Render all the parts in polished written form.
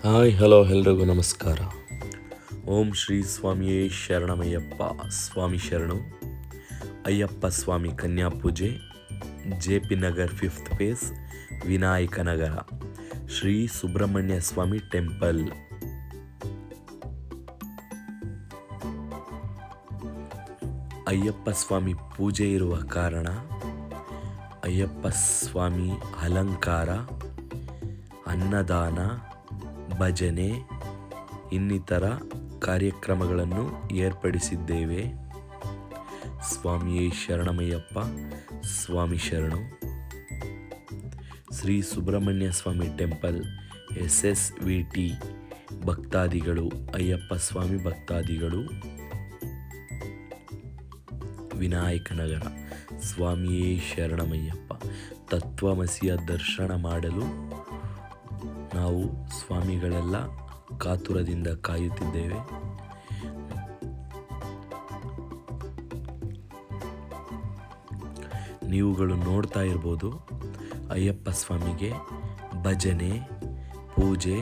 Hi hello ಎಲ್ರಿಗೂ ನಮಸ್ಕಾರ. ಓಂ ಶ್ರೀ ಸ್ವಾಮಿಯೇ ಶರಣಮಯ್ಯಪ್ಪ. ಸ್ವಾಮಿ ಶರಣು. ಅಯ್ಯಪ್ಪ ಸ್ವಾಮಿ ಕನ್ಯಾ ಪೂಜೆ, JP Nagar 5th phase, Vinayaka Nagara, Shri Subrahmanya Swami temple. Ayyappa Swami ಪೂಜೆ ಇರುವ ಕಾರಣ ಅಯ್ಯಪ್ಪ ಸ್ವಾಮಿ ಅಲಂಕಾರ, ಅನ್ನದಾನ, ಭಜನೆ ಇನ್ನಿತರ ಕಾರ್ಯಕ್ರಮಗಳನ್ನು ಏರ್ಪಡಿಸಿದ್ದೇವೆ. ಸ್ವಾಮಿಯೇ ಶರಣಮಯ್ಯಪ್ಪ. ಸ್ವಾಮಿ ಶರಣು. ಶ್ರೀ ಸುಬ್ರಹ್ಮಣ್ಯ ಸ್ವಾಮಿ ಟೆಂಪಲ್, SSVT ಭಕ್ತಾದಿಗಳು, ಅಯ್ಯಪ್ಪ ಸ್ವಾಮಿ ಭಕ್ತಾದಿಗಳು, ವಿನಾಯಕ ನಗರ. ಸ್ವಾಮಿಯೇ ಶರಣಮಯ್ಯಪ್ಪ. ತತ್ವಮಸಿಯ ದರ್ಶನ ಮಾಡಲು ನಾವು ಸ್ವಾಮಿಗಳೆಲ್ಲ ಕಾತುರದಿಂದ ಕಾಯುತ್ತಿದ್ದೇವೆ. ನೀವುಗಳು ನೋಡ್ತಾ ಇರ್ಬೋದು, ಅಯ್ಯಪ್ಪ ಸ್ವಾಮಿಗೆ ಭಜನೆ, ಪೂಜೆ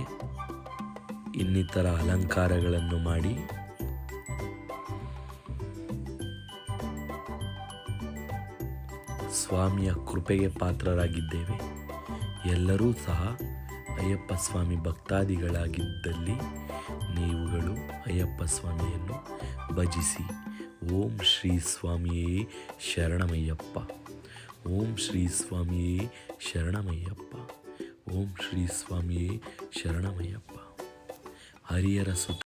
ಇನ್ನಿತರ ಅಲಂಕಾರಗಳನ್ನು ಮಾಡಿ ಸ್ವಾಮಿಯ ಕೃಪೆಗೆ ಪಾತ್ರರಾಗಿದ್ದೇವೆ. ಎಲ್ಲರೂ ಸಹ ಅಯ್ಯಪ್ಪ ಸ್ವಾಮಿ ಭಕ್ತಾದಿಗಳಾಗಿದ್ದಲ್ಲಿ ನೀವುಗಳು ಅಯ್ಯಪ್ಪ ಸ್ವಾಮಿಯನ್ನು ಭಜಿಸಿ. ಓಂ ಶ್ರೀ ಸ್ವಾಮಿಯೇ ಶರಣಮಯ್ಯಪ್ಪ. ಓಂ ಶ್ರೀ ಸ್ವಾಮಿಯೇ ಶರಣಮಯ್ಯಪ್ಪ. ಓಂ ಶ್ರೀ ಸ್ವಾಮಿಯೇ ಶರಣಮಯ್ಯಪ್ಪ. ಹರಿಹರ ಸುತ್ತ